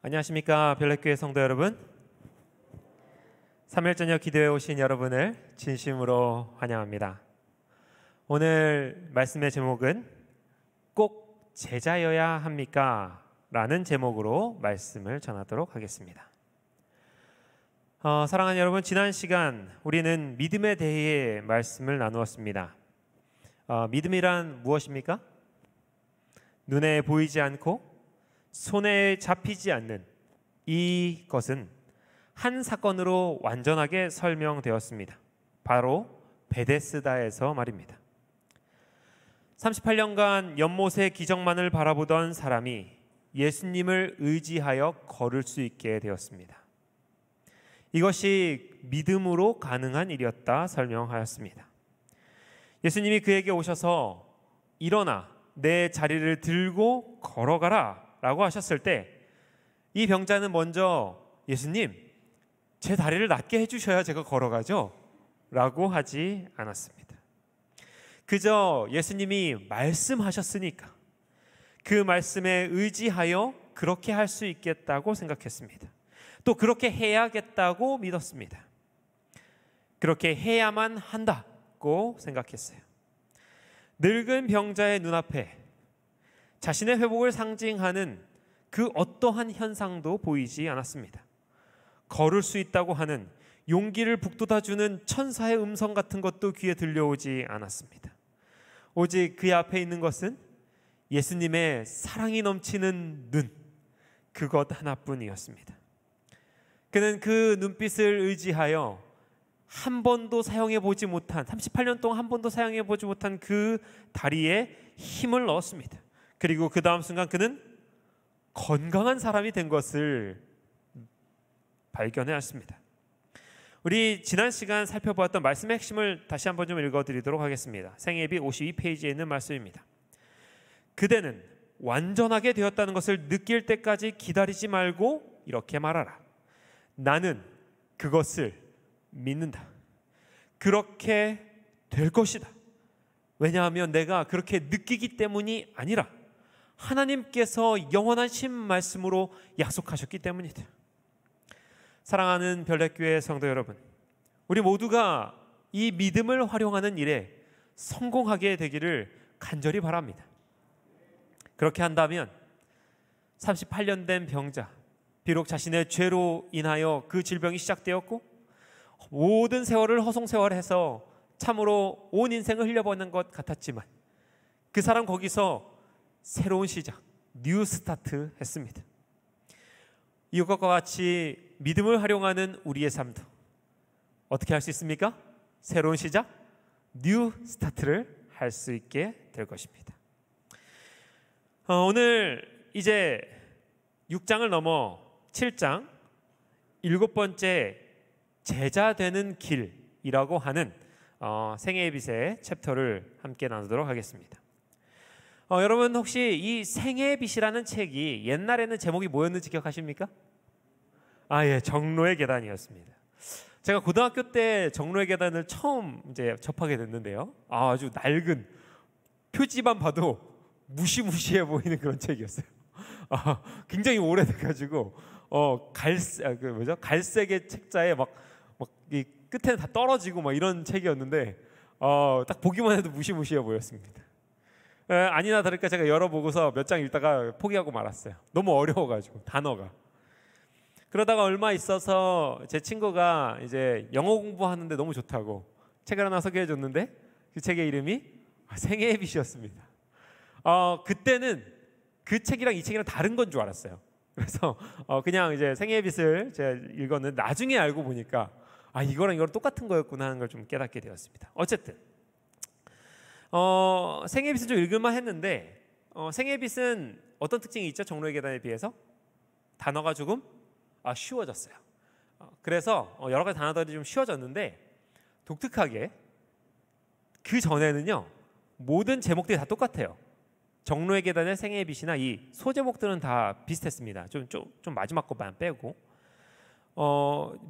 안녕하십니까 별내교회 성도 여러분, 3일 저녁 기도에 오신 여러분을 진심으로 환영합니다. 오늘 말씀의 제목은 꼭 제자여야 합니까? 라는 제목으로 말씀을 전하도록 하겠습니다. 사랑하는 여러분, 지난 시간 우리는 믿음에 대해 말씀을 나누었습니다. 믿음이란 무엇입니까? 눈에 보이지 않고 손에 잡히지 않는 이것은 한 사건으로 완전하게 설명되었습니다. 바로 베데스다에서 말입니다. 38년간 연못의 기적만을 바라보던 사람이 예수님을 의지하여 걸을 수 있게 되었습니다. 이것이 믿음으로 가능한 일이었다 설명하였습니다. 예수님이 그에게 오셔서 일어나 내 자리를 들고 걸어가라 라고 하셨을 때 이 병자는 먼저 예수님, 제 다리를 낫게 해주셔야 제가 걸어가죠? 라고 하지 않았습니다. 그저 예수님이 말씀하셨으니까 그 말씀에 의지하여 그렇게 할 수 있겠다고 생각했습니다. 또 그렇게 해야겠다고 믿었습니다. 그렇게 해야만 한다고 생각했어요. 늙은 병자의 눈앞에 자신의 회복을 상징하는 그 어떠한 현상도 보이지 않았습니다. 걸을 수 있다고 하는 용기를 북돋아주는 천사의 음성 같은 것도 귀에 들려오지 않았습니다. 오직 그의 앞에 있는 것은 예수님의 사랑이 넘치는 눈, 그것 하나뿐이었습니다. 그는 그 눈빛을 의지하여 한 번도 사용해보지 못한, 38년 동안 한 번도 사용해보지 못한 그 다리에 힘을 넣었습니다. 그리고 그 다음 순간 그는 건강한 사람이 된 것을 발견해왔습니다. 우리 지난 시간 살펴보았던 말씀의 핵심을 다시 한번 좀 읽어드리도록 하겠습니다. 생애비 52페이지에 있는 말씀입니다. 그대는 완전하게 되었다는 것을 느낄 때까지 기다리지 말고 이렇게 말하라. 나는 그것을 믿는다. 그렇게 될 것이다. 왜냐하면 내가 그렇게 느끼기 때문이 아니라 하나님께서 영원한 신 말씀으로 약속하셨기 때문이다. 사랑하는 별내교회 성도 여러분, 우리 모두가 이 믿음을 활용하는 일에 성공하게 되기를 간절히 바랍니다. 그렇게 한다면 38년 된 병자, 비록 자신의 죄로 인하여 그 질병이 시작되었고 모든 세월을 허송세월해서 참으로 온 인생을 흘려보낸 것 같았지만 그 사람 거기서 새로운 시작, 뉴 스타트 했습니다. 이것과 같이 믿음을 활용하는 우리의 삶도 어떻게 할 수 있습니까? 새로운 시작, 뉴 스타트를 할 수 있게 될 것입니다. 오늘 이제 6장을 넘어 7장 7번째 제자 되는 길이라고 하는 생애의 빛의 챕터를 함께 나누도록 하겠습니다. 여러분 혹시 이 생애의 빛이라는 책이 옛날에는 제목이 뭐였는지 기억하십니까? 예, 정로의 계단이었습니다. 제가 고등학교 때 정로의 계단을 처음 이제 접하게 됐는데요. 아주 낡은 표지만 봐도 무시무시해 보이는 그런 책이었어요. 굉장히 오래돼가지고 갈색의 책자에 막 이 끝에는 다 떨어지고 막 이런 책이었는데 딱 보기만 해도 무시무시해 보였습니다. 아니나 다를까 제가 열어보고서 몇 장 읽다가 포기하고 말았어요. 너무 어려워가지고 단어가. 그러다가 얼마 있어서 제 친구가 이제 영어 공부하는데 너무 좋다고 책을 하나 소개해줬는데 그 책의 이름이 생애의 빛이었습니다. 그때는 그 책이랑 이 책이랑 다른 건 줄 알았어요. 그래서 그냥 이제 생애의 빛을 제가 읽었는데 나중에 알고 보니까 이거랑 똑같은 거였구나 하는 걸 좀 깨닫게 되었습니다. 어쨌든 생애의 빛은 좀 읽을만 했는데 생애의 빛은 어떤 특징이 있죠? 정로의 계단에 비해서 단어가 조금 쉬워졌어요. 그래서 여러 가지 단어들이 좀 쉬워졌는데 독특하게 그 전에는요 모든 제목들이 다 똑같아요. 정로의 계단의 생애의 빛이나 이 소제목들은 다 비슷했습니다. 좀 마지막 것만 빼고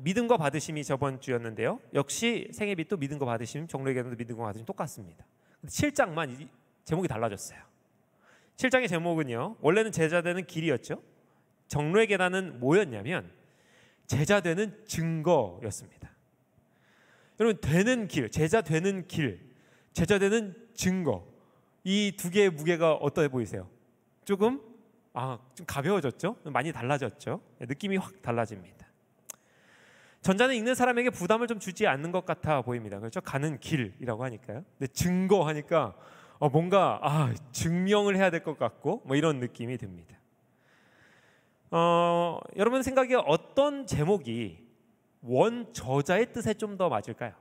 믿음과 받으심이 저번 주였는데요. 역시 생애의 빛도 믿음과 받으심, 정로의 계단도 믿음과 받으심 똑같습니다. 7장만 제목이 달라졌어요. 7장의 제목은요 원래는 제자 되는 길이었죠. 정로의 계단은 뭐였냐면 제자 되는 증거였습니다. 여러분, 되는 길, 제자 되는 길, 제자 되는 증거, 이 두 개의 무게가 어떠해 보이세요? 좀 가벼워졌죠? 많이 달라졌죠? 느낌이 확 달라집니다. 전자는 읽는 사람에게 부담을 좀 주지 않는 것 같아 보입니다. 그렇죠? 가는 길이라고 하니까요. 근데 증거 하니까 뭔가 증명을 해야 될 것 같고 뭐 이런 느낌이 듭니다. 여러분 생각에 어떤 제목이 원 저자의 뜻에 좀 더 맞을까요?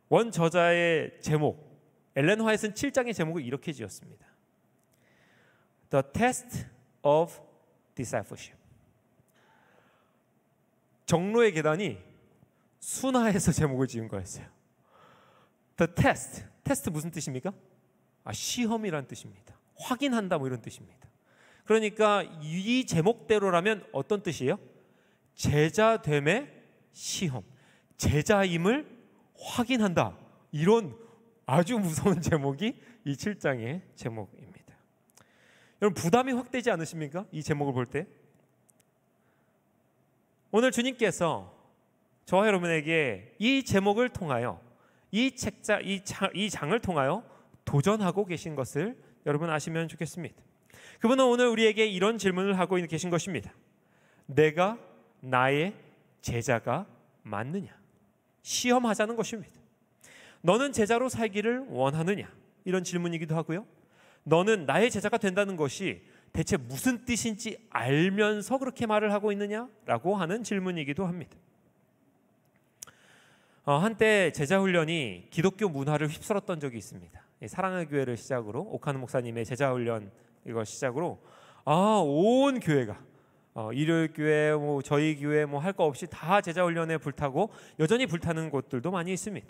원 저자의 제목, 엘렌 화이트는 7장의 제목을 이렇게 지었습니다. The Test of Discipleship. 정로의 계단이 순화해서 제목을 지은 거였어요. The Test. 테스트 무슨 뜻입니까? 시험이란 뜻입니다. 확인한다 뭐 이런 뜻입니다. 그러니까 이 제목대로라면 어떤 뜻이에요? 제자됨의 시험, 제자임을 확인한다. 이런 아주 무서운 제목이 이 7장의 제목입니다. 여러분 부담이 확 되지 않으십니까? 이 제목을 볼 때. 오늘 주님께서 저와 여러분에게 이 제목을 통하여 이 장을 통하여 도전하고 계신 것을 여러분 아시면 좋겠습니다. 그분은 오늘 우리에게 이런 질문을 하고 계신 것입니다. 내가 나의 제자가 맞느냐? 시험하자는 것입니다. 너는 제자로 살기를 원하느냐? 이런 질문이기도 하고요. 너는 나의 제자가 된다는 것이 대체 무슨 뜻인지 알면서 그렇게 말을 하고 있느냐라고 하는 질문이기도 합니다. 한때 제자훈련이 기독교 문화를 휩쓸었던 적이 있습니다. 사랑의 교회를 시작으로 오카노 목사님의 제자훈련 이걸 시작으로 온 교회가 일요일 교회, 저희 교회 할 거 없이 다 제자훈련에 불타고 여전히 불타는 곳들도 많이 있습니다.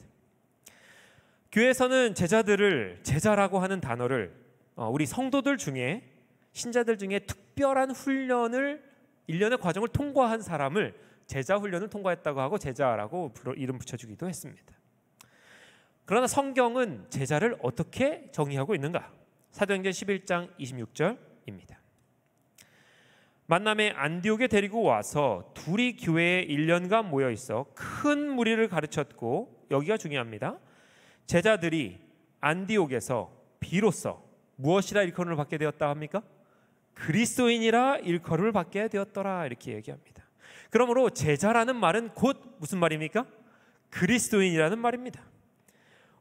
교회에서는 제자들을 제자라고 하는 단어를 우리 성도들 중에 신자들 중에 특별한 훈련을 1년의 과정을 통과한 사람을 제자 훈련을 통과했다고 하고 제자라고 이름 붙여주기도 했습니다. 그러나 성경은 제자를 어떻게 정의하고 있는가? 사도행전 11장 26절입니다. 만남에 안디옥에 데리고 와서 둘이 교회에 1년간 모여 있어 큰 무리를 가르쳤고, 여기가 중요합니다. 제자들이 안디옥에서 비로소 무엇이라 일컬음을 받게 되었다 합니까? 그리스도인이라 일컬음을 받게 되었더라, 이렇게 얘기합니다. 그러므로 제자라는 말은 곧 무슨 말입니까? 그리스도인이라는 말입니다.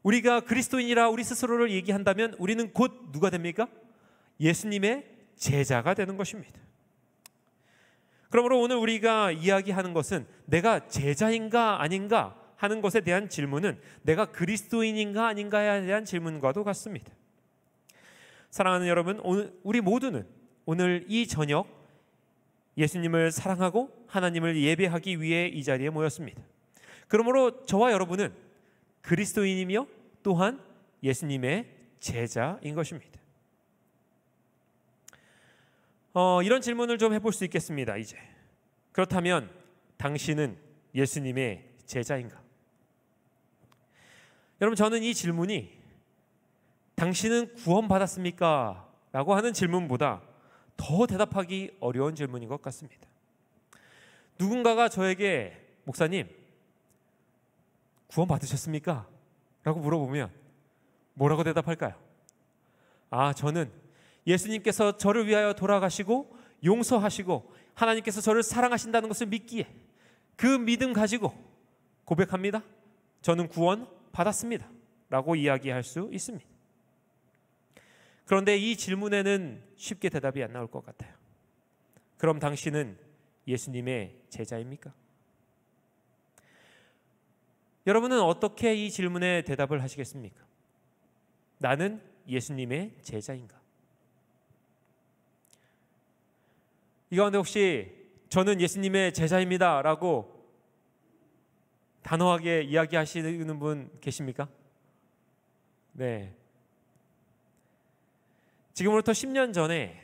우리가 그리스도인이라 우리 스스로를 얘기한다면 우리는 곧 누가 됩니까? 예수님의 제자가 되는 것입니다. 그러므로 오늘 우리가 이야기하는 것은 내가 제자인가 아닌가 하는 것에 대한 질문은 내가 그리스도인인가 아닌가에 대한 질문과도 같습니다. 사랑하는 여러분, 우리 모두는 오늘 이 저녁 예수님을 사랑하고 하나님을 예배하기 위해 이 자리에 모였습니다. 그러므로 저와 여러분은 그리스도인이며 또한 예수님의 제자인 것입니다. 이런 질문을 좀 해볼 수 있겠습니다. 이제 그렇다면 당신은 예수님의 제자인가? 여러분, 저는 이 질문이 당신은 구원받았습니까? 라고 하는 질문보다 더 대답하기 어려운 질문인 것 같습니다. 누군가가 저에게 목사님 구원받으셨습니까? 라고 물어보면 뭐라고 대답할까요? 저는 예수님께서 저를 위하여 돌아가시고 용서하시고 하나님께서 저를 사랑하신다는 것을 믿기에 그 믿음 가지고 고백합니다. 저는 구원 받았습니다. 라고 이야기할 수 있습니다. 그런데 이 질문에는 쉽게 대답이 안 나올 것 같아요. 그럼 당신은 예수님의 제자입니까? 여러분은 어떻게 이 질문에 대답을 하시겠습니까? 나는 예수님의 제자인가? 이 가운데 혹시 저는 예수님의 제자입니다 라고 단호하게 이야기하시는 분 계십니까? 네. 지금으로부터 10년 전에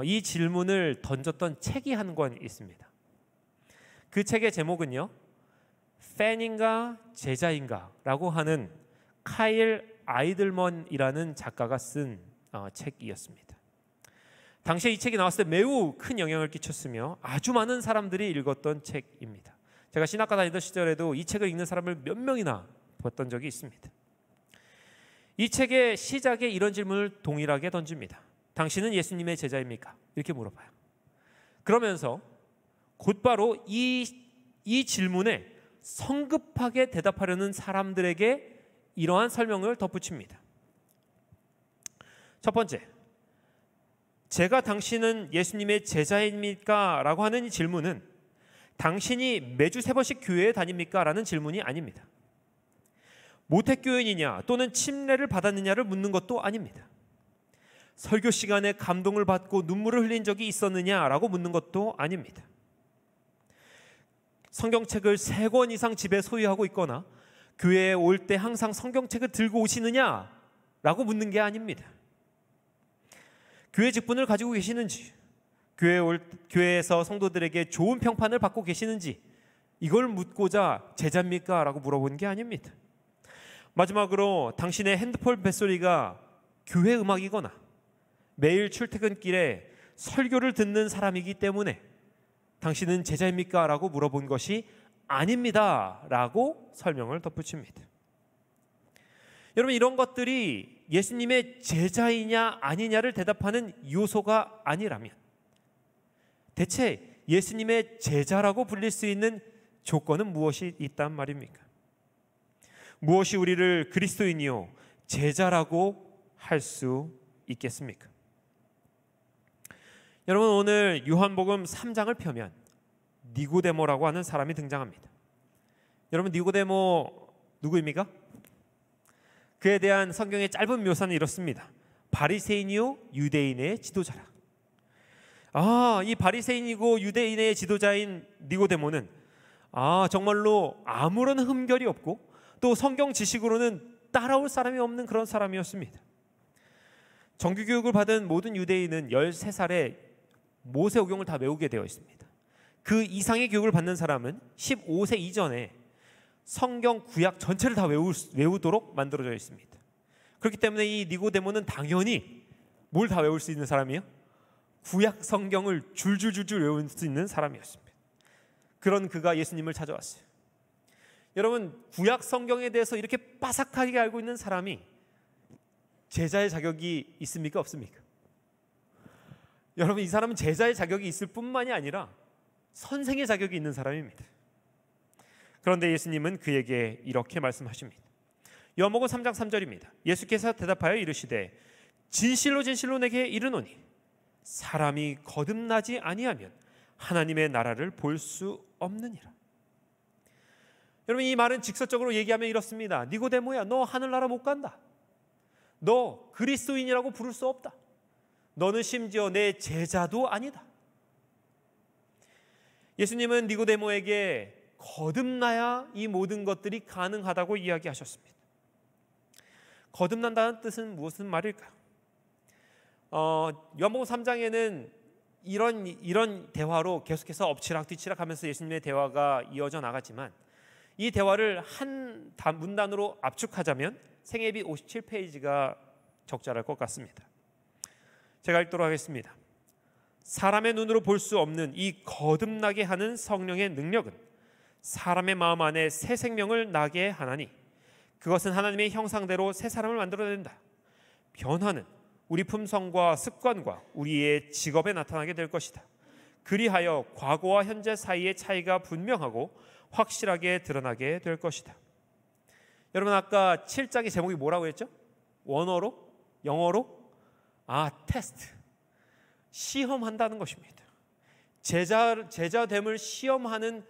이 질문을 던졌던 책이 한 권 있습니다. 그 책의 제목은요, 팬인가 제자인가 라고 하는 카일 아이들먼이라는 작가가 쓴 책이었습니다. 당시에 이 책이 나왔을 때 매우 큰 영향을 끼쳤으며 아주 많은 사람들이 읽었던 책입니다. 제가 신학과 다니던 시절에도 이 책을 읽는 사람을 몇 명이나 봤던 적이 있습니다. 이 책의 시작에 이런 질문을 동일하게 던집니다. 당신은 예수님의 제자입니까? 이렇게 물어봐요. 그러면서 곧바로 이 질문에 성급하게 대답하려는 사람들에게 이러한 설명을 덧붙입니다. 첫 번째, 제가 당신은 예수님의 제자입니까? 라고 하는 이 질문은 당신이 매주 3번씩 교회에 다닙니까? 라는 질문이 아닙니다. 모태교인이냐 또는 침례를 받았느냐를 묻는 것도 아닙니다. 설교 시간에 감동을 받고 눈물을 흘린 적이 있었느냐라고 묻는 것도 아닙니다. 성경책을 3권 이상 집에 소유하고 있거나 교회에 올 때 항상 성경책을 들고 오시느냐라고 묻는 게 아닙니다. 교회 직분을 가지고 계시는지, 교회에서 성도들에게 좋은 평판을 받고 계시는지, 이걸 묻고자 제자입니까? 라고 물어본 게 아닙니다. 마지막으로 당신의 핸드폰 뱃소리가 교회 음악이거나 매일 출퇴근길에 설교를 듣는 사람이기 때문에 당신은 제자입니까? 라고 물어본 것이 아닙니다 라고 설명을 덧붙입니다. 여러분, 이런 것들이 예수님의 제자이냐 아니냐를 대답하는 요소가 아니라면 대체 예수님의 제자라고 불릴 수 있는 조건은 무엇이 있단 말입니까? 무엇이 우리를 그리스도인이요 제자라고 할 수 있겠습니까? 여러분, 오늘 요한복음 3장을 펴면 니고데모라고 하는 사람이 등장합니다. 여러분, 니고데모 누구입니까? 그에 대한 성경의 짧은 묘사는 이렇습니다. 바리새인이요 유대인의 지도자라. 이 바리새인이고 유대인의 지도자인 니고데모는 정말로 아무런 흠결이 없고 또 성경 지식으로는 따라올 사람이 없는 그런 사람이었습니다. 정규교육을 받은 모든 유대인은 13살에 모세오경을 다 외우게 되어 있습니다. 그 이상의 교육을 받는 사람은 15세 이전에 성경 구약 전체를 다 외우도록 만들어져 있습니다. 그렇기 때문에 이 니고데모는 당연히 뭘 다 외울 수 있는 사람이에요? 구약 성경을 줄줄줄줄 외울 수 있는 사람이었습니다. 그런 그가 예수님을 찾아왔어요. 여러분, 구약 성경에 대해서 이렇게 빠삭하게 알고 있는 사람이 제자의 자격이 있습니까? 없습니까? 여러분, 이 사람은 제자의 자격이 있을 뿐만이 아니라 선생의 자격이 있는 사람입니다. 그런데 예수님은 그에게 이렇게 말씀하십니다. 요한복음 3장 3절입니다. 예수께서 대답하여 이르시되 진실로 진실로 내게 이르노니 사람이 거듭나지 아니하면 하나님의 나라를 볼 수 없느니라. 여러분, 이 말은 직설적으로 얘기하면 이렇습니다. 니고데모야, 너 하늘나라 못 간다. 너 그리스도인이라고 부를 수 없다. 너는 심지어 내 제자도 아니다. 예수님은 니고데모에게 거듭나야 이 모든 것들이 가능하다고 이야기하셨습니다. 거듭난다는 뜻은 무슨 말일까요? 요한복음 3장에는 이런 대화로 계속해서 엎치락 뒤치락 하면서 예수님의 대화가 이어져 나가지만 이 대화를 한 문단으로 압축하자면 생애비 57페이지가 적절할 것 같습니다. 제가 읽도록 하겠습니다. 사람의 눈으로 볼 수 없는 이 거듭나게 하는 성령의 능력은 사람의 마음 안에 새 생명을 나게 하나니 그것은 하나님의 형상대로 새 사람을 만들어낸다. 변화는 우리 품성과 습관과 우리의 직업에 나타나게 될 것이다. 그리하여 과거와 현재 사이의 차이가 분명하고 확실하게 드러나게 될 것이다. 여러분, 아까 7장의 제목이 뭐라고 했죠? 원어로? 영어로? 테스트. 시험한다는 것입니다. 제자됨을 시험하는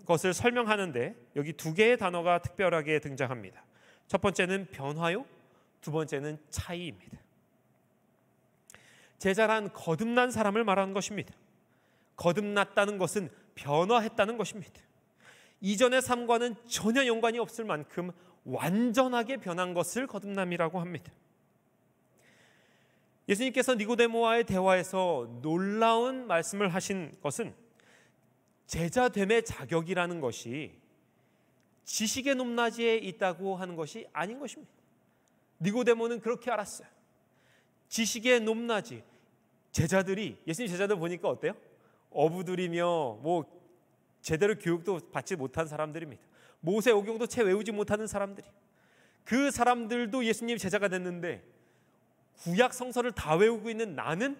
것을 설명하는데 여기 2개의 단어가 특별하게 등장합니다. 첫 번째는 변화요, 두 번째는 차이입니다. 제자란 거듭난 사람을 말하는 것입니다. 거듭났다는 것은 변화했다는 것입니다. 이전의 삶과는 전혀 연관이 없을 만큼 완전하게 변한 것을 거듭남이라고 합니다. 예수님께서 니고데모와의 대화에서 놀라운 말씀을 하신 것은 제자됨의 자격이라는 것이 지식의 높낮이에 있다고 하는 것이 아닌 것입니다. 니고데모는 그렇게 알았어요. 지식의 높낮이, 제자들이, 예수님 제자들 보니까 어때요? 어부들이며 뭐 제대로 교육도 받지 못한 사람들입니다. 모세오경도 채 외우지 못하는 사람들이. 그 사람들도 예수님 제자가 됐는데 구약 성서를 다 외우고 있는 나는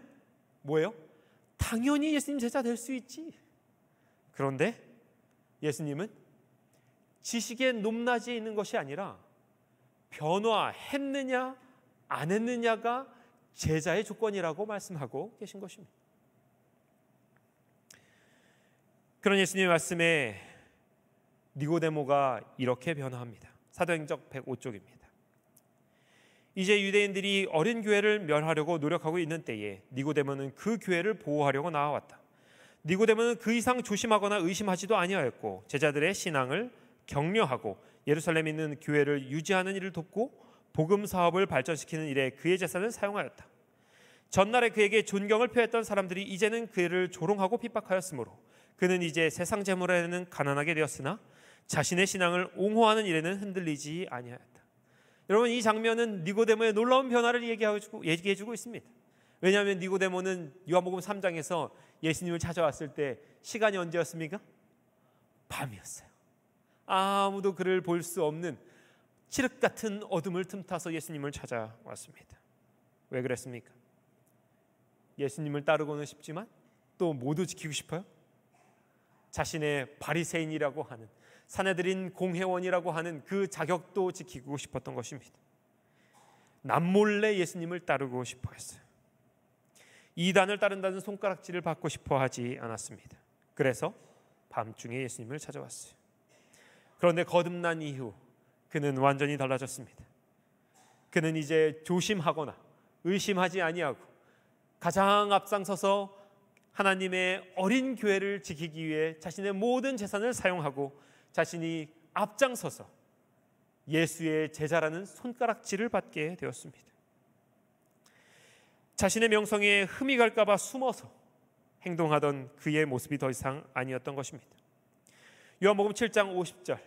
뭐예요? 당연히 예수님 제자 될 수 있지. 그런데 예수님은 지식의 높낮이에 있는 것이 아니라 변화했느냐 안 했느냐가 제자의 조건이라고 말씀하고 계신 것입니다. 그런 예수님의 말씀에 니고데모가 이렇게 변화합니다. 사도행전 105쪽입니다. 이제 유대인들이 어린 교회를 멸하려고 노력하고 있는 때에 니고데모는 그 교회를 보호하려고 나아왔다. 니고데모는 그 이상 조심하거나 의심하지도 아니하였고 제자들의 신앙을 격려하고 예루살렘에 있는 교회를 유지하는 일을 돕고 복음 사업을 발전시키는 일에 그의 재산을 사용하였다. 전날에 그에게 존경을 표했던 사람들이 이제는 그를 조롱하고 핍박하였으므로 그는 이제 세상 재물에는 가난하게 되었으나 자신의 신앙을 옹호하는 일에는 흔들리지 아니하였다. 여러분, 이 장면은 니고데모의 놀라운 변화를 얘기해주고 있습니다. 왜냐하면 니고데모는 요한복음 3장에서 예수님을 찾아왔을 때 시간이 언제였습니까? 밤이었어요. 아무도 그를 볼 수 없는 칠흑 같은 어둠을 틈타서 예수님을 찾아왔습니다. 왜 그랬습니까? 예수님을 따르고는 싶지만 또 모두 지키고 싶어요? 자신의 바리새인이라고 하는, 사내들인 공회원이라고 하는 그 자격도 지키고 싶었던 것입니다. 남몰래 예수님을 따르고 싶어 했어요. 이단을 따른다는 손가락질을 받고 싶어 하지 않았습니다. 그래서 밤중에 예수님을 찾아왔어요. 그런데 거듭난 이후 그는 완전히 달라졌습니다. 그는 이제 조심하거나 의심하지 아니하고 가장 앞장서서 하나님의 어린 교회를 지키기 위해 자신의 모든 재산을 사용하고 자신이 앞장서서 예수의 제자라는 손가락질을 받게 되었습니다. 자신의 명성에 흠이 갈까 봐 숨어서 행동하던 그의 모습이 더 이상 아니었던 것입니다. 요한복음 7장 50절,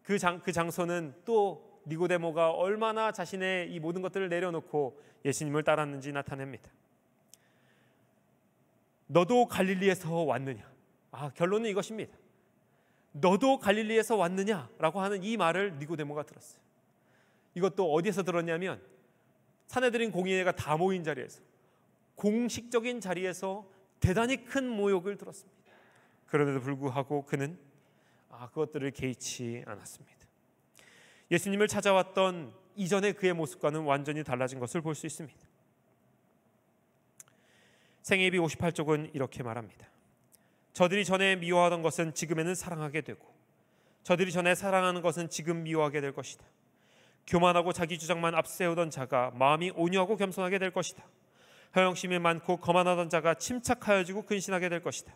그 장소는 또 니고데모가 얼마나 자신의 이 모든 것들을 내려놓고 예수님을 따랐는지 나타냅니다. 너도 갈릴리에서 왔느냐? 결론은 이것입니다. 너도 갈릴리에서 왔느냐라고 하는 이 말을 니고데모가 들었어요. 이것도 어디에서 들었냐면 사내들인 공의회가 다 모인 자리에서, 공식적인 자리에서 대단히 큰 모욕을 들었습니다. 그런데도 불구하고 그는 그것들을 개의치 않았습니다. 예수님을 찾아왔던 이전의 그의 모습과는 완전히 달라진 것을 볼 수 있습니다. 생애비 58쪽은 이렇게 말합니다. 저들이 전에 미워하던 것은 지금에는 사랑하게 되고 저들이 전에 사랑하는 것은 지금 미워하게 될 것이다. 교만하고 자기 주장만 앞세우던 자가 마음이 온유하고 겸손하게 될 것이다. 허영심이 많고 거만하던 자가 침착하여지고 근신하게 될 것이다.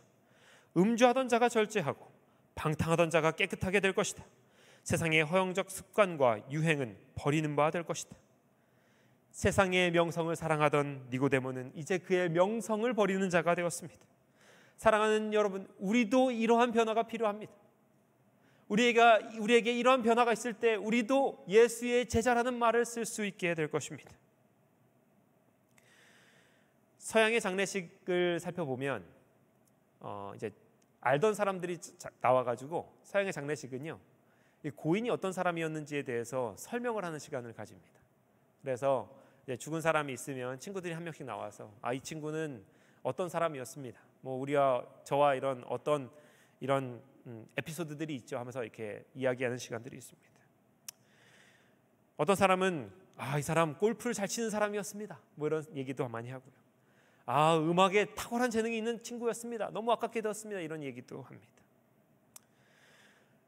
음주하던 자가 절제하고 방탕하던 자가 깨끗하게 될 것이다. 세상의 허영적 습관과 유행은 버리는 바 될 것이다. 세상의 명성을 사랑하던 니고데모는 이제 그의 명성을 버리는 자가 되었습니다. 사랑하는 여러분, 우리도 이러한 변화가 필요합니다. 우리에게 이러한 변화가 있을 때 우리도 예수의 제자라는 말을 쓸 수 있게 될 것입니다. 서양의 장례식을 살펴보면 이제 알던 사람들이 나와가지고 서양의 장례식은요, 고인이 어떤 사람이었는지에 대해서 설명을 하는 시간을 가집니다. 그래서 죽은 사람이 있으면 친구들이 한 명씩 나와서 이 친구는 어떤 사람이었습니다. 뭐 저와 이런 어떤 이런 에피소드들이 있죠 하면서 이렇게 이야기하는 시간들이 있습니다. 어떤 사람은 이 사람 골프를 잘 치는 사람이었습니다. 뭐 이런 얘기도 많이 하고요. 음악에 탁월한 재능이 있는 친구였습니다. 너무 아깝게 되었습니다. 이런 얘기도 합니다.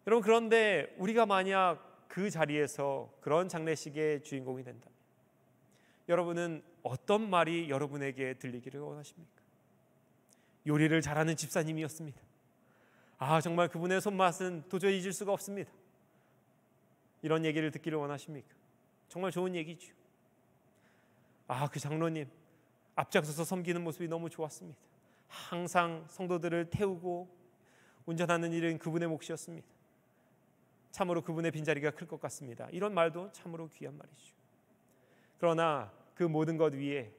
여러분, 그런데 우리가 만약 그 자리에서 그런 장례식의 주인공이 된다면 여러분은 어떤 말이 여러분에게 들리기를 원하십니까? 요리를 잘하는 집사님이었습니다. 정말 그분의 손맛은 도저히 잊을 수가 없습니다. 이런 얘기를 듣기를 원하십니까? 정말 좋은 얘기죠. 그 장로님 앞장서서 섬기는 모습이 너무 좋았습니다. 항상 성도들을 태우고 운전하는 일은 그분의 몫이었습니다. 참으로 그분의 빈자리가 클 것 같습니다. 이런 말도 참으로 귀한 말이죠. 그러나 그 모든 것 위에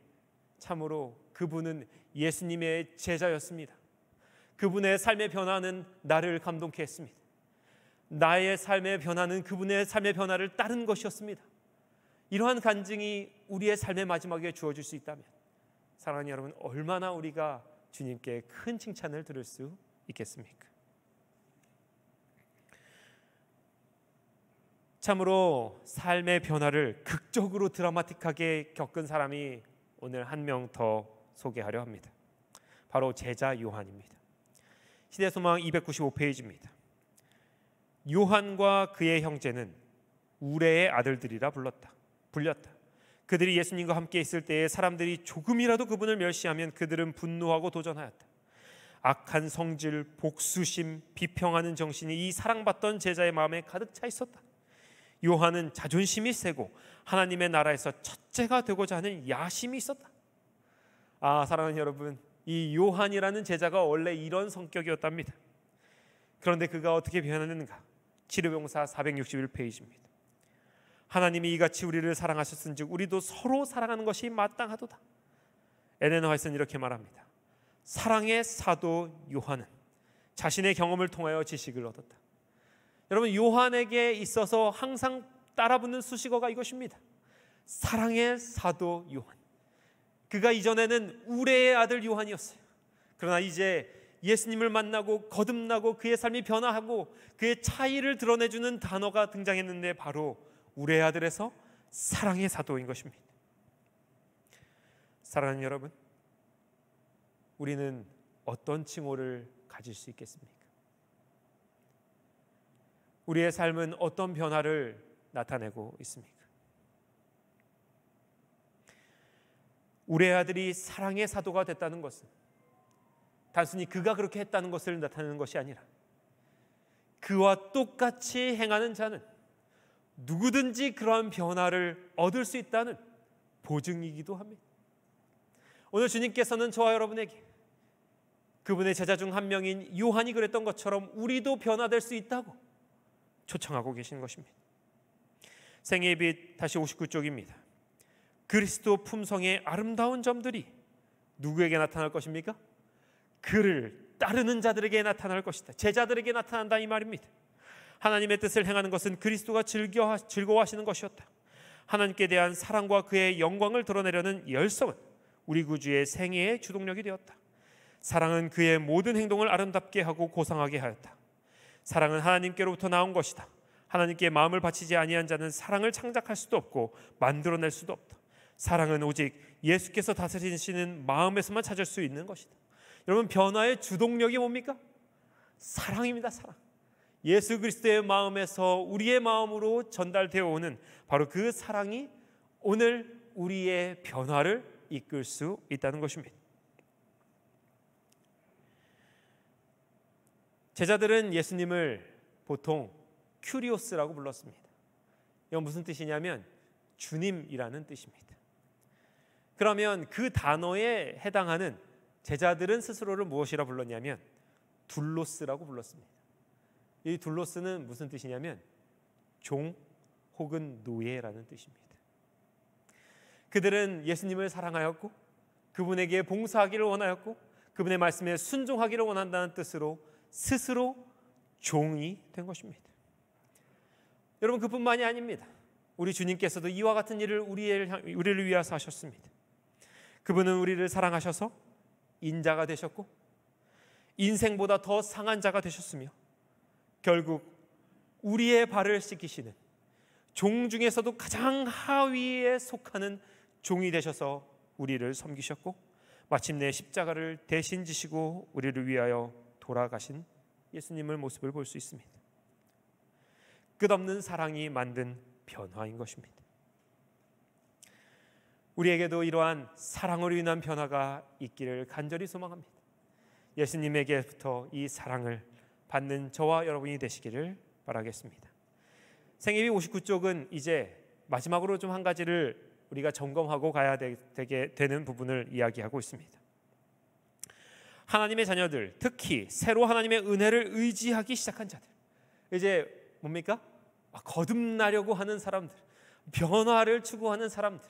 참으로 그분은 예수님의 제자였습니다. 그분의 삶의 변화는 나를 감동케 했습니다. 나의 삶의 변화는 그분의 삶의 변화를 따른 것이었습니다. 이러한 간증이 우리의 삶의 마지막에 주어질 수 있다면 사랑하는 여러분, 얼마나 우리가 주님께 큰 칭찬을 들을 수 있겠습니까? 참으로 삶의 변화를 극적으로 드라마틱하게 겪은 사람이 오늘 한 명 더 소개하려 합니다. 바로 제자 요한입니다. 시대소망 295페이지입니다. 요한과 그의 형제는 우레의 아들들이라 불렸다. 그들이 예수님과 함께 있을 때에 사람들이 조금이라도 그분을 멸시하면 그들은 분노하고 도전하였다. 악한 성질, 복수심, 비평하는 정신이 이 사랑받던 제자의 마음에 가득 차 있었다. 요한은 자존심이 세고 하나님의 나라에서 첫째가 되고자 하는 야심이 있었다. 사랑하는 여러분, 이 요한이라는 제자가 원래 이런 성격이었답니다. 그런데 그가 어떻게 변했는가? 치료병사 461페이지입니다. 하나님이 이같이 우리를 사랑하셨은즉 우리도 서로 사랑하는 것이 마땅하도다. 엘렌 화이트는 이렇게 말합니다. 사랑의 사도 요한은 자신의 경험을 통하여 지식을 얻었다. 여러분, 요한에게 있어서 항상 따라붙는 수식어가 이것입니다. 사랑의 사도 요한. 그가 이전에는 우레의 아들 요한이었어요. 그러나 이제 예수님을 만나고 거듭나고 그의 삶이 변화하고 그의 차이를 드러내주는 단어가 등장했는데 바로 우레의 아들에서 사랑의 사도인 것입니다. 사랑하는 여러분, 우리는 어떤 칭호를 가질 수 있겠습니까? 우리의 삶은 어떤 변화를 나타내고 있습니까? 우리의 아들이 사랑의 사도가 됐다는 것은 단순히 그가 그렇게 했다는 것을 나타내는 것이 아니라 그와 똑같이 행하는 자는 누구든지 그러한 변화를 얻을 수 있다는 보증이기도 합니다. 오늘 주님께서는 저와 여러분에게 그분의 제자 중 한 명인 요한이 그랬던 것처럼 우리도 변화될 수 있다고 초청하고 계신 것입니다. 생애의 빛 다시 59쪽입니다. 그리스도 품성의 아름다운 점들이 누구에게 나타날 것입니까? 그를 따르는 자들에게 나타날 것이다. 제자들에게 나타난다 이 말입니다. 하나님의 뜻을 행하는 것은 그리스도가 즐거워하시는 것이었다. 하나님께 대한 사랑과 그의 영광을 드러내려는 열성은 우리 구주의 생애의 주동력이 되었다. 사랑은 그의 모든 행동을 아름답게 하고 고상하게 하였다. 사랑은 하나님께로부터 나온 것이다. 하나님께 마음을 바치지 아니한 자는 사랑을 창작할 수도 없고 만들어낼 수도 없다. 사랑은 오직 예수께서 다스리시는 마음에서만 찾을 수 있는 것이다. 여러분, 변화의 주동력이 뭡니까? 사랑입니다. 사랑. 예수 그리스도의 마음에서 우리의 마음으로 전달되어 오는 바로 그 사랑이 오늘 우리의 변화를 이끌 수 있다는 것입니다. 제자들은 예수님을 보통 큐리오스라고 불렀습니다. 이건 무슨 뜻이냐면 주님이라는 뜻입니다. 그러면 그 단어에 해당하는 제자들은 스스로를 무엇이라 불렀냐면 둘로스라고 불렀습니다. 이 둘로스는 무슨 뜻이냐면 종 혹은 노예라는 뜻입니다. 그들은 예수님을 사랑하였고 그분에게 봉사하기를 원하였고 그분의 말씀에 순종하기를 원한다는 뜻으로 스스로 종이 된 것입니다. 여러분, 그뿐만이 아닙니다. 우리 주님께서도 이와 같은 일을 우리를 위해서 하셨습니다. 그분은 우리를 사랑하셔서 인자가 되셨고 인생보다 더 상한 자가 되셨으며 결국 우리의 발을 씻기시는 종 중에서도 가장 하위에 속하는 종이 되셔서 우리를 섬기셨고 마침내 십자가를 대신 지시고 우리를 위하여 돌아가신 예수님의 모습을 볼 수 있습니다. 끝없는 사랑이 만든 변화인 것입니다. 우리에게도 이러한 사랑으로 인한 변화가 있기를 간절히 소망합니다. 예수님에게부터 이 사랑을 받는 저와 여러분이 되시기를 바라겠습니다. 생애비 59쪽은 이제 마지막으로 좀 한 가지를 우리가 점검하고 가야 되게 되는 부분을 이야기하고 있습니다. 하나님의 자녀들, 특히 새로 하나님의 은혜를 의지하기 시작한 자들, 이제 뭡니까? 거듭나려고 하는 사람들, 변화를 추구하는 사람들,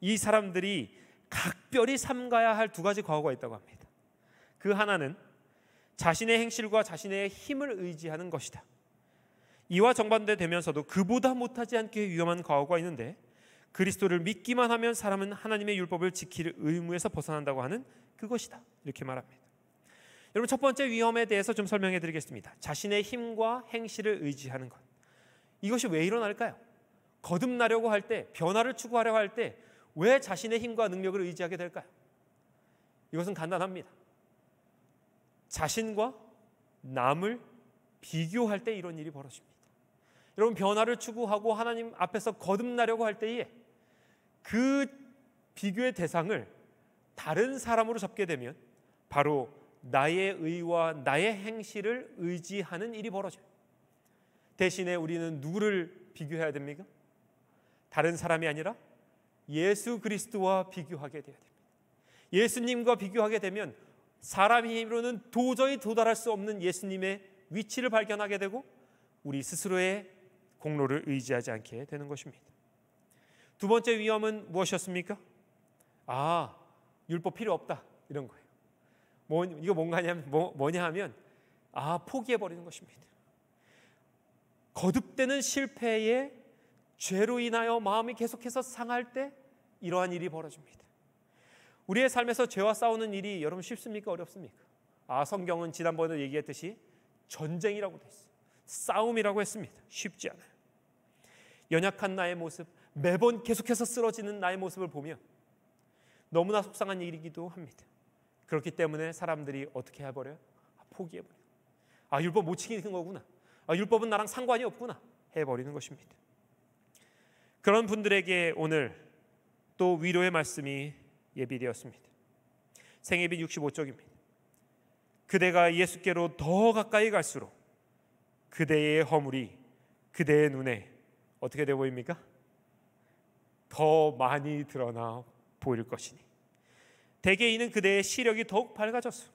이 사람들이 각별히 삼가야 할 두 가지 과오가 있다고 합니다. 그 하나는 자신의 행실과 자신의 힘을 의지하는 것이다. 이와 정반대되면서도 그보다 못하지 않게 위험한 과오가 있는데, 그리스도를 믿기만 하면 사람은 하나님의 율법을 지킬 의무에서 벗어난다고 하는 그것이다. 이렇게 말합니다. 여러분, 첫 번째 위험에 대해서 좀 설명해 드리겠습니다. 자신의 힘과 행실을 의지하는 것. 이것이 왜 일어날까요? 거듭나려고 할 때, 변화를 추구하려고 할 때 왜 자신의 힘과 능력을 의지하게 될까요? 이것은 간단합니다. 자신과 남을 비교할 때 이런 일이 벌어집니다. 여러분, 변화를 추구하고 하나님 앞에서 거듭나려고 할 때에 그 비교의 대상을 다른 사람으로 잡게 되면 바로 나의 의와 나의 행실을 의지하는 일이 벌어져요. 대신에 우리는 누구를 비교해야 됩니까? 다른 사람이 아니라 예수 그리스도와 비교하게 돼야 됩니다. 예수님과 비교하게 되면 사람의 힘으로는 도저히 도달할 수 없는 예수님의 위치를 발견하게 되고 우리 스스로의 공로를 의지하지 않게 되는 것입니다. 두 번째 위험은 무엇이었습니까? 율법 필요 없다, 이런 거예요. 이거 뭐냐 하면 포기해버리는 것입니다. 거듭되는 실패에 죄로 인하여 마음이 계속해서 상할 때 이러한 일이 벌어집니다. 우리의 삶에서 죄와 싸우는 일이 여러분 쉽습니까? 어렵습니까? 성경은 지난번에 얘기했듯이 전쟁이라고 됐어요. 싸움이라고 했습니다. 쉽지 않아요. 연약한 나의 모습, 매번 계속해서 쓰러지는 나의 모습을 보면 너무나 속상한 일이기도 합니다. 그렇기 때문에 사람들이 어떻게 해버려요? 포기해버려요. 율법 못 지키는 거구나. 율법은 나랑 상관이 없구나 해버리는 것입니다. 그런 분들에게 오늘 또 위로의 말씀이 예비되었습니다. 생애비 65쪽입니다. 그대가 예수께로 더 가까이 갈수록 그대의 허물이 그대의 눈에 어떻게 되어 보입니까? 더 많이 드러나 보일 것이니 대개 이는 그대의 시력이 더욱 밝아졌소.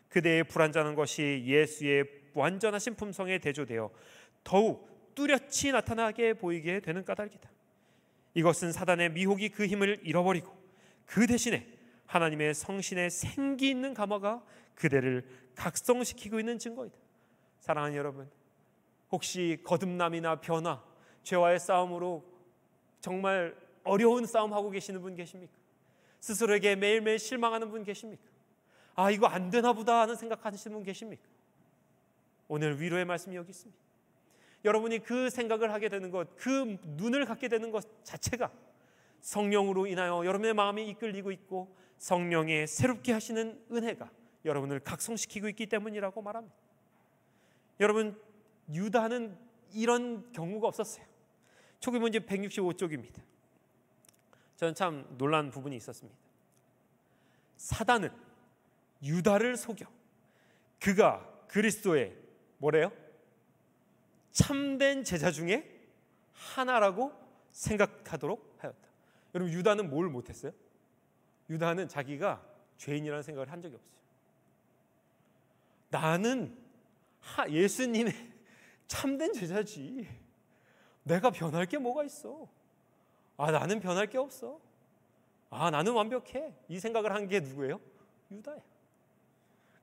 그대의 불완전한 것이 예수의 완전하신 품성에 대조되어 더욱 뚜렷이 나타나게 보이게 되는 까닭이다. 이것은 사단의 미혹이 그 힘을 잃어버리고 그 대신에 하나님의 성신의 생기 있는 감화가 그대를 각성시키고 있는 증거이다. 사랑하는 여러분, 혹시 거듭남이나 변화, 죄와의 싸움으로 정말 어려운 싸움하고 계시는 분 계십니까? 스스로에게 매일매일 실망하는 분 계십니까? 이거 안 되나 보다 하는 생각하시는 분 계십니까? 오늘 위로의 말씀이 여기 있습니다. 여러분이 그 생각을 하게 되는 것, 그 눈을 갖게 되는 것 자체가 성령으로 인하여 여러분의 마음이 이끌리고 있고 성령의 새롭게 하시는 은혜가 여러분을 각성시키고 있기 때문이라고 말합니다. 여러분, 유다는 이런 경우가 없었어요. 초기문제 165쪽입니다. 저는 참 놀란 부분이 있었습니다. 사단은 유다를 속여 그가 그리스도의 뭐래요? 참된 제자 중에 하나라고 생각하도록 하였다. 여러분, 유다는 뭘 못했어요? 유다는 자기가 죄인이라는 생각을 한 적이 없어요. 나는 예수님의 참된 제자지. 내가 변할 게 뭐가 있어? 나는 변할 게 없어. 나는 완벽해. 이 생각을 한 게 누구예요? 유다예요.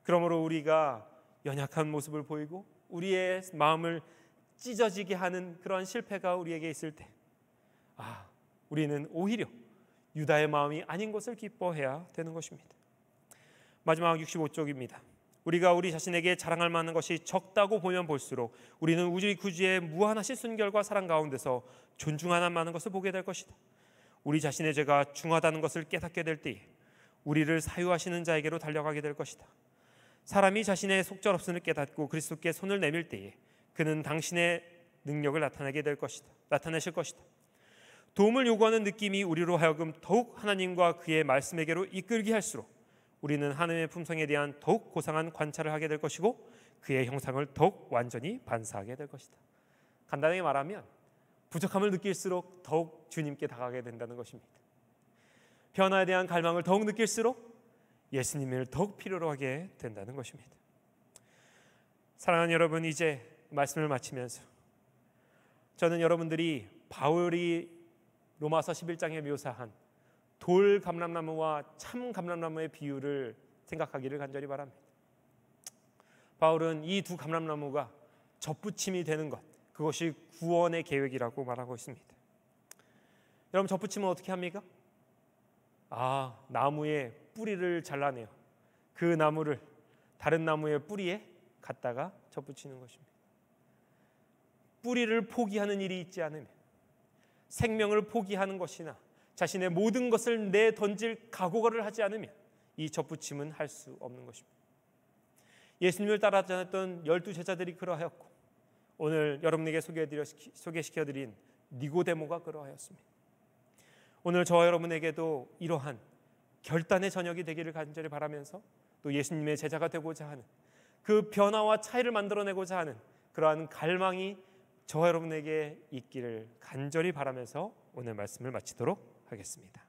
그러므로 우리가 연약한 모습을 보이고 우리의 마음을 찢어지게 하는 그런 실패가 우리에게 있을 때 우리는 오히려 유다의 마음이 아닌 것을 기뻐해야 되는 것입니다. 마지막 65쪽입니다. 우리가 우리 자신에게 자랑할 만한 것이 적다고 보면 볼수록 우리는 우리 구주의 무한하신 순결과 사랑 가운데서 존중하는 많은 것을 보게 될 것이다. 우리 자신의 죄가 중하다는 것을 깨닫게 될 때에 우리를 사유하시는 자에게로 달려가게 될 것이다. 사람이 자신의 속절없음을 깨닫고 그리스도께 손을 내밀 때에 그는 당신의 능력을 나타내실 것이다. 도움을 요구하는 느낌이 우리로 하여금 더욱 하나님과 그의 말씀에게로 이끌게 할수록 우리는 하나님의 품성에 대한 더욱 고상한 관찰을 하게 될 것이고 그의 형상을 더욱 완전히 반사하게 될 것이다. 간단하게 말하면 부족함을 느낄수록 더욱 주님께 다가가게 된다는 것입니다. 변화에 대한 갈망을 더욱 느낄수록 예수님을 더욱 필요로 하게 된다는 것입니다. 사랑하는 여러분, 이제 말씀을 마치면서 저는 여러분들이 바울이 로마서 11장에 묘사한 돌 감람나무와 참 감람나무의 비유를 생각하기를 간절히 바랍니다. 바울은 이 두 감람나무가 접붙임이 되는 것, 그것이 구원의 계획이라고 말하고 있습니다. 여러분, 접붙임은 어떻게 합니까? 나무의 뿌리를 잘라내요. 그 나무를 다른 나무의 뿌리에 갖다가 접붙이는 것입니다. 뿌리를 포기하는 일이 있지 않으면, 생명을 포기하는 것이나 자신의 모든 것을 내던질 각오를 하지 않으면 이 접붙임은 할 수 없는 것입니다. 예수님을 따라다녔던 12 제자들이 그러하였고, 오늘 여러분에게 소개시켜드린 니고데모가 그러하였습니다. 오늘 저와 여러분에게도 이러한 결단의 저녁이 되기를 간절히 바라면서, 또 예수님의 제자가 되고자 하는 그 변화와 차이를 만들어내고자 하는 그러한 갈망이 저와 여러분에게 있기를 간절히 바라면서 오늘 말씀을 마치도록 하겠습니다.